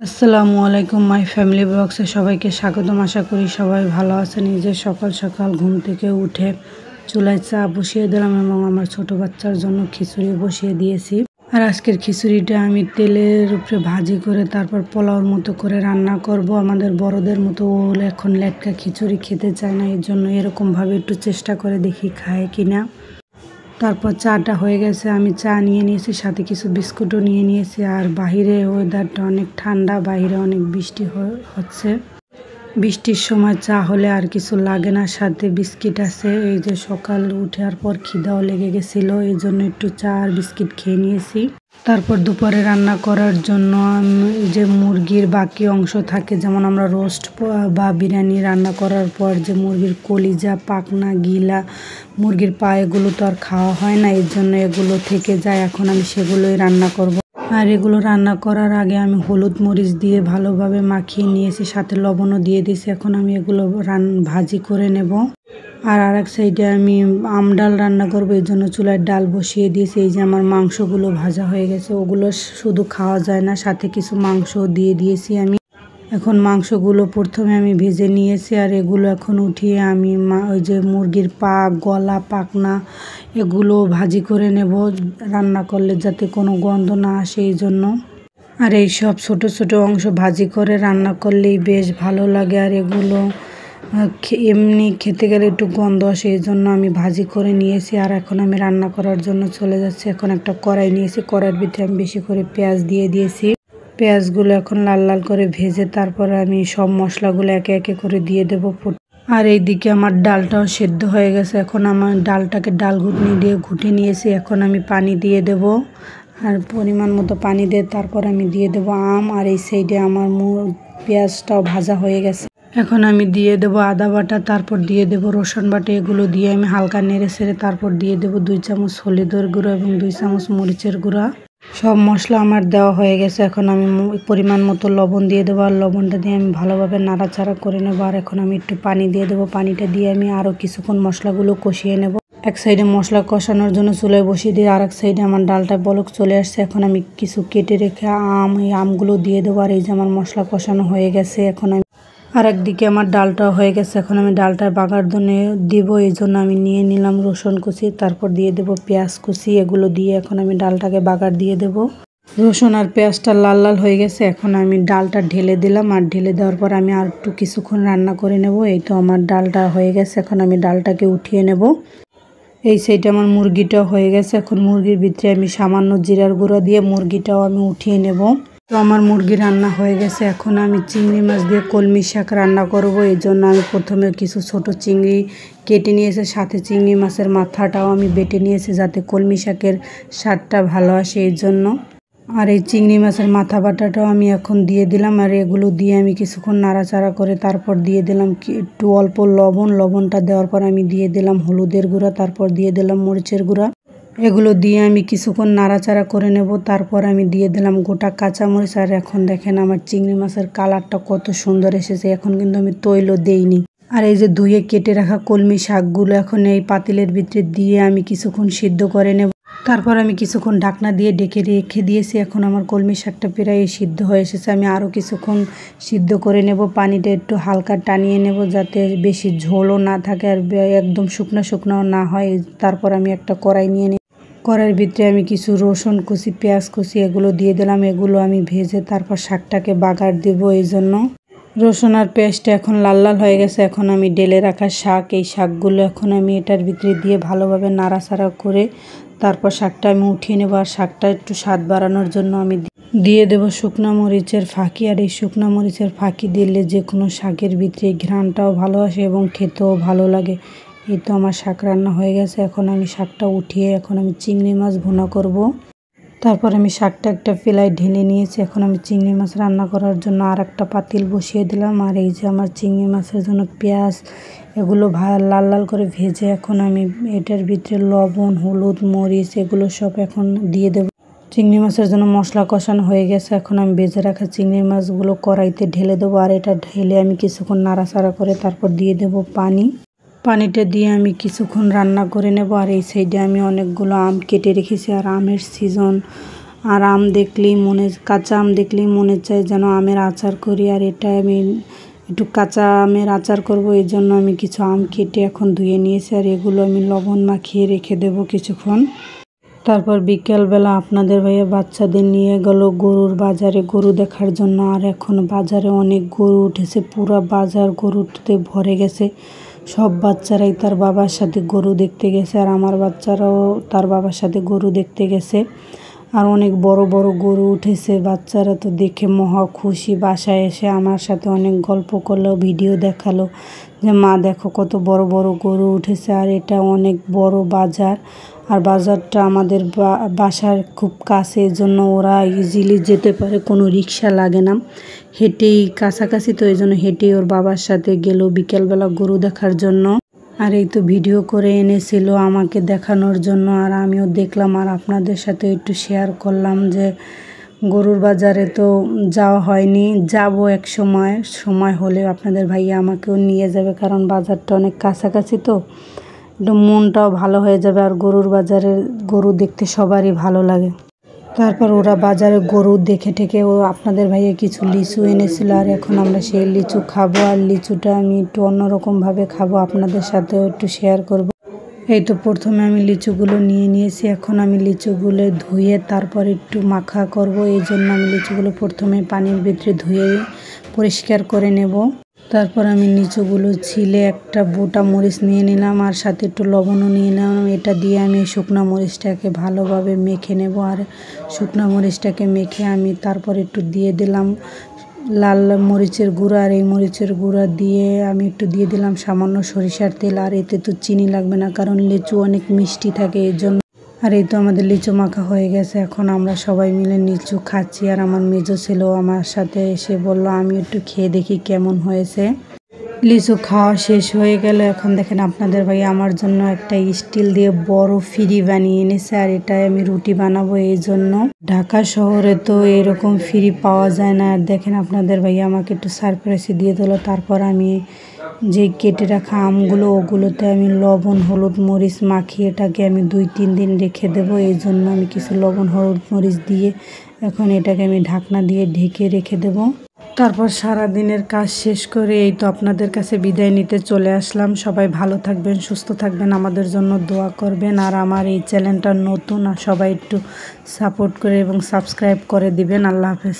আসসালামু আলাইকুম my family ব্লগসে সবাইকে স্বাগতম। আশা করি সবাই ভালো আছেন। এই যে সকাল সকাল ঘুম থেকে উঠে চুলায় চা বসিয়ে দিলাম এবং আমার ছোট বাচ্চার জন্য খিচুড়ি বসিয়ে দিয়েছি। আর আজকের খিচুড়িটা আমি তেলের উপরে ভাজি করে তারপর পোলাওর মতো করে রান্না করব। আমাদের বড়দের মতো ওগুলো এখন লেটকা খিচুড়ি খেতে চায় না, এর জন্য এরকমভাবে একটু চেষ্টা করে দেখি খায় কিনা। তারপর চাটা হয়ে গেছে, আমি চা নিয়ে নিয়েছি, সাথে কিছু বিস্কুটও নিয়ে নিয়েছি। আর বাহিরে ওয়েদারটা অনেক ঠান্ডা, বাইরে অনেক বৃষ্টি হচ্ছে। বৃষ্টির সময় চা হলে আর কিছু লাগে না, সাথে বিস্কিট আছে। এই যে সকাল উঠার পর খিদাও লেগে গেছিলো, এই জন্য একটু চা আর বিস্কিট খেয়ে নিয়েছি। তারপর দুপুরে রান্না করার জন্য যে মুরগির বাকি অংশ থাকে, যেমন আমরা রোস্ট বা বিরিয়ানি রান্না করার পর যে মুরগির কলিজা, পাখনা, গিলা, মুরগির পা, এগুলো তো আর খাওয়া হয় না, এর জন্য এগুলো থেকে যায়। এখন আমি সেগুলোই রান্না করব। আর এগুলো রান্না করার আগে আমি হলুদ মরিচ দিয়ে ভালোভাবে মাখিয়ে নিয়েছি, সাথে লবণও দিয়ে দিয়েছি। এখন আমি এগুলো ভাজি করে নেব। আর আরেক সাইডে আমি ডাল রান্না করবো, এই জন্য চুলায় ডাল বসিয়ে দিয়েছি। এই যে আমার মাংসগুলো ভাজা হয়ে গেছে, ওগুলো শুধু খাওয়া যায় না, সাথে কিছু মাংস দিয়ে দিয়েছি আমি। এখন মাংসগুলো প্রথমে আমি ভেজে নিয়েছি, আর এগুলো এখন উঠিয়ে আমি ওই যে মুরগির পা, গলা, পাখনা এগুলো ভাজি করে নেব, রান্না করলে যাতে কোনো গন্ধ না আসে এই জন্য। আর এই সব ছোট ছোট অংশ ভাজি করে রান্না করলেই বেশ ভালো লাগে। আর এগুলো এমনি খেতে গেলে একটু গন্ধ আসে, এই জন্য আমি ভাজি করে নিয়েছি। আর এখন আমি রান্না করার জন্য চলে যাচ্ছি। এখন একটা কড়াই নিয়েছি, কড়াইয়ের ভিতরে আমি বেশি করে পেঁয়াজ দিয়ে দিয়েছি। পেঁয়াজগুলো এখন লাল লাল করে ভেজে তারপরে আমি সব মশলাগুলো একে একে করে দিয়ে দেবো। আর এইদিকে আমার ডালটাও সেদ্ধ হয়ে গেছে। এখন আমার ডালটাকে ডাল ঘুটনি দিয়ে ঘুটে নিয়েছি। এখন আমি পানি দিয়ে দেব, আর পরিমাণ মতো পানি দিয়ে তারপর আমি দিয়ে দেব আম। আর এই সাইডে আমার পেঁয়াজটাও ভাজা হয়ে গেছে। এখন আমি দিয়ে দেব আদা বাটা, তারপর দিয়ে দেব রসুন বাটা। এগুলো দিয়ে আমি হালকা নেড়ে ছেড়ে তারপর দিয়ে দেব 2 চামচ হলুদের গুঁড়ো এবং 2 চামচ মরিচের গুঁড়া। সব মশলা আমার দেওয়া হয়ে গেছে। এখন আমি পরিমাণ মতো লবণ দিয়ে দেবো, আর লবণটা দিয়ে আমি ভালোভাবে নাড়াচাড়া করে নেবো। আর এখন আমি একটু পানি দিয়ে দেবো, পানিটা দিয়ে আমি আরও কিছুক্ষণ মশলাগুলো কষিয়ে নেব। এক সাইডে মশলা কষানোর জন্য চুলায় বসিয়ে দিয়ে আর এক সাইডে আমার ডালটা বলক চলে আসছে। এখন আমি কিছু কেটে রেখে এই আমগুলো দিয়ে দেবো। আর এই যে আমার মশলা কষানো হয়ে গেছে, এখন আমি আর একদিকে আমার ডালটাও হয়ে গেছে। এখন আমি ডালটা বাগার জন্য দিব, এই জন্য আমি নিয়ে নিলাম রসুন কুচি, তারপর দিয়ে দেব পেঁয়াজ কুচি। এগুলো দিয়ে এখন আমি ডালটাকে বাগার দিয়ে দেব। রসুন আর পেঁয়াজটা লাল লাল হয়ে গেছে, এখন আমি ডালটা ঢেলে দিলাম। আর ঢেলে দেওয়ার পর আমি আর একটু কিছুক্ষণ রান্না করে নেব। এই তো আমার ডালটা হয়ে গেছে, এখন আমি ডালটাকে উঠিয়ে নেব। এই সাইডে আমার মুরগিটাও হয়ে গেছে। এখন মুরগির ভিতরে আমি সামান্য জিরার গুঁড়ো দিয়ে মুরগিটাও আমি উঠিয়ে নেব। তো আমার মুরগি রান্না হয়ে গেছে। এখন আমি চিংড়ি মাছ দিয়ে কলমি শাক রান্না করব। এই জন্য আমি প্রথমে কিছু ছোট চিংড়ি কেটে নিয়েছি, সাথে চিংড়ি মাছের মাথাটাও আমি বেটে নিয়েছি, যাতে কলমি শাকের স্বাদটা ভালো আসে এই জন্য। আর এই চিংড়ি মাছের মাথা বাটাটাও আমি এখন দিয়ে দিলাম। আর এগুলো দিয়ে আমি কিছুক্ষণ নাড়াচাড়া করে তারপর দিয়ে দিলাম একটু অল্প লবণটা দেওয়ার পর আমি দিয়ে দিলাম হলুদের গুঁড়া, তারপর দিয়ে দিলাম মরিচের গুঁড়া। এগুলো দিয়ে আমি কিছুক্ষণ নাড়াচাড়া করে নেব। তারপর আমি দিয়ে দিলাম গোটা কাঁচামরিচ। আর এখন দেখেন আমার চিংড়ি মাছের কালারটা কত সুন্দর এসেছে। এখন কিন্তু আমি তৈলও দেইনি। আর এই যে ধুয়ে কেটে রাখা কলমি শাকগুলো এখন এই পাতিলের ভিতরে দিয়ে আমি কিছুক্ষণ সিদ্ধ করে নেব। তারপর আমি কিছুক্ষণ ঢাকনা দিয়ে ঢেকে রেখে দিয়েছি। এখন আমার কলমি শাকটা প্রায় সিদ্ধ হয়ে এসেছে, আমি আরও কিছুক্ষণ সিদ্ধ করে নেব। পানিটা একটু হালকা টানিয়ে নেব, যাতে বেশি ঝোলও না থাকে আর একদম শুকনো শুকনোও না হয়। তারপর আমি একটা কড়াই নিয়ে নিই, কড়াইয়ের ভিতরে আমি কিছু রসুন কুচি, পেঁয়াজ কুচি এগুলো দিয়ে দিলাম। এগুলো আমি ভেজে তারপর শাকটাকে বাগার দেবো, এই জন্য। রসুন আর পেঁয়াজটা এখন লাল লাল হয়ে গেছে। এখন আমি ঢেলে রাখা শাক, এই শাকগুলো এখন আমি এটার ভিতরে দিয়ে ভালোভাবে নাড়াচাড়া করে তারপর শাকটা আমি উঠিয়ে নেব। আর শাকটা একটু স্বাদ বাড়ানোর জন্য আমি দিয়ে দেব শুকনো মরিচের ফাঁকি। আর এই শুকনো মরিচের ফাঁকি দিলে যে কোনো শাকের ভিতরে ঘ্রাণটাও ভালো আসে এবং খেতেও ভালো লাগে। এই তো আমার শাক রান্না হয়ে গেছে। এখন আমি শাকটা উঠিয়ে এখন আমি চিংড়ি মাছ ভুনা করব। তারপর আমি শাকটা একটা ফেলায় ঢেলে নিয়েছি। এখন আমি চিংড়ি মাছ রান্না করার জন্য আর একটা পাতিল বসিয়ে দিলাম। আর এই যে আমার চিংড়ি মাছের জন্য পেঁয়াজ এগুলো লাল লাল করে ভেজে এখন আমি এটার ভিতরে লবণ, হলুদ, মরিচ এগুলো সব এখন দিয়ে দেব। চিংড়ি মাছের জন্য মশলা কষানো হয়ে গেছে। এখন আমি ভেজে রাখা চিংড়ি মাছগুলো কড়াইতে ঢেলে দেবো। আর এটা ঢেলে আমি কিছুক্ষণ নাড়াচাড়া করে তারপর দিয়ে দেব পানি। পানিটা দিয়ে আমি কিছুক্ষণ রান্না করে নেব। আর এই সাইডে আমি অনেকগুলো আম কেটে রেখেছি। আর আমের সিজন আর কাঁচা আম দেখলেই মনে চায় যেন আমের আচার করি। আর এটা আমি একটু কাঁচা আমের আচার করব, এই জন্য আমি কিছু আম কেটে এখন ধুয়ে নিয়েছি। আর এগুলো আমি লবণ মাখিয়ে রেখে দেব কিছুক্ষণ। তারপর বিকেলবেলা আপনাদের ভাইয়া বাচ্চাদের নিয়ে গেল গরুর বাজারে গরু দেখার জন্য। আর এখন বাজারে অনেক গরু উঠেছে, পুরো বাজার গরুতে ভরে গেছে। সব বাচ্চারাই তার বাবার সাথে গরু দেখতে গেছে, আর আমার বাচ্চারাও তার বাবার সাথে গরু দেখতে গেছে। আর অনেক বড় বড় গরু উঠেছে, বাচ্চারা তো দেখে মহা খুশি। বাসায় এসে আমার সাথে অনেক গল্প করলো, ভিডিও দেখালো যে মা দেখো কত বড় বড় গরু উঠেছে। আর এটা অনেক বড় বাজার, আর বাজারটা আমাদের বাসার খুব কাছে, এজন্য ওরা ইজিলি যেতে পারে, কোনো রিক্সা লাগে না, হেঁটেই কাছাকাছি, তো এই জন্য হেঁটেই ওর বাবার সাথে গেল বিকেলবেলা গরু দেখার জন্য। আর এই তো ভিডিও করে এনেছিল আমাকে দেখানোর জন্য, আর আমিও দেখলাম আর আপনাদের সাথে একটু শেয়ার করলাম যে গরুর বাজারে তো যাওয়া হয়নি, যাব এক সময় হলে আপনাদের ভাইয়া আমাকেও নিয়ে যাবে, কারণ বাজারটা অনেক কাছাকাছি, তো একটু মনটাও ভালো হয়ে যাবে। আর গরুর বাজারে গরু দেখতে সবারই ভালো লাগে। তারপর ওরা বাজারে গরু দেখে ঠেকে আপনাদের ভাইয়া কিছু লিচু এনেছিল, আর এখন আমরা সেই লিচু খাবো। আর লিচুটা আমি একটু অন্যরকমভাবে খাবো, আপনাদের সাথেও একটু শেয়ার করব। এই তো প্রথমে আমি লিচুগুলো নিয়ে নিয়েছি, এখন আমি লিচুগুলো ধুয়ে তারপর একটু মাখা করব। এই জন্য আমি লিচুগুলো প্রথমে পানির ভিতরে ধুয়ে পরিষ্কার করে নেব। তারপর আমি লিচুগুলো ছিলে একটা বোটা মরিচ নিয়ে নিলাম, আর সাথে একটু লবণও নিয়ে নিলাম। এটা দিয়ে আমি শুকনো মরিচটাকে ভালোভাবে মেখে নেব। আর শুকনো মরিচটাকে মেখে আমি তারপর একটু দিয়ে দিলাম লাল মরিচের গুঁড়া। আর এই মরিচের গুঁড়া দিয়ে আমি একটু দিয়ে দিলাম সামান্য সরিষার তেল। আর এতে তো চিনি লাগবে না, কারণ লিচু অনেক মিষ্টি থাকে, এই জন্য। আর এই তো আমাদের লিচু মাখা হয়ে গেছে, এখন আমরা সবাই মিলে লিচু খাচ্ছি। আর আমার মেজো ছেলে আমার সাথে এসে বলল আমি একটু খেয়ে দেখি কেমন হয়েছে। লিচু খাওয়া শেষ হয়ে গেল। এখন দেখেন আপনাদের ভাই আমার জন্য একটা স্টিল দিয়ে বড় ফিরি বানিয়ে এনেছে, আর এটাই আমি রুটি বানাবো। এই জন্য ঢাকা শহরে তো এরকম ফিরি পাওয়া যায় না। আর দেখেন আপনাদের ভাই আমাকে একটু সারপ্রাইজ দিয়ে দিল। তারপর আমি যে কেটে রাখা আমগুলো, ওগুলোতে আমি লবণ হলুদ মরিচ মাখিয়ে এটাকে আমি 2-3 দিন রেখে দেবো। এই জন্য আমি কিছু লবণ হলুদ মরিচ দিয়ে এখন এটাকে আমি ঢাকনা দিয়ে ঢেকে রেখে দেবো। তারপর সারা দিনের কাজ শেষ করে এই তো আপনাদের কাছে বিদায় নিতে চলে আসলাম। সবাই ভালো থাকবেন, সুস্থ থাকবেন, আমাদের জন্য দোয়া করবেন। আর আমার এই চ্যানেলটা নতুন, আর সবাই একটু সাপোর্ট করে এবং সাবস্ক্রাইব করে দিবেন। আল্লাহ হাফেজ।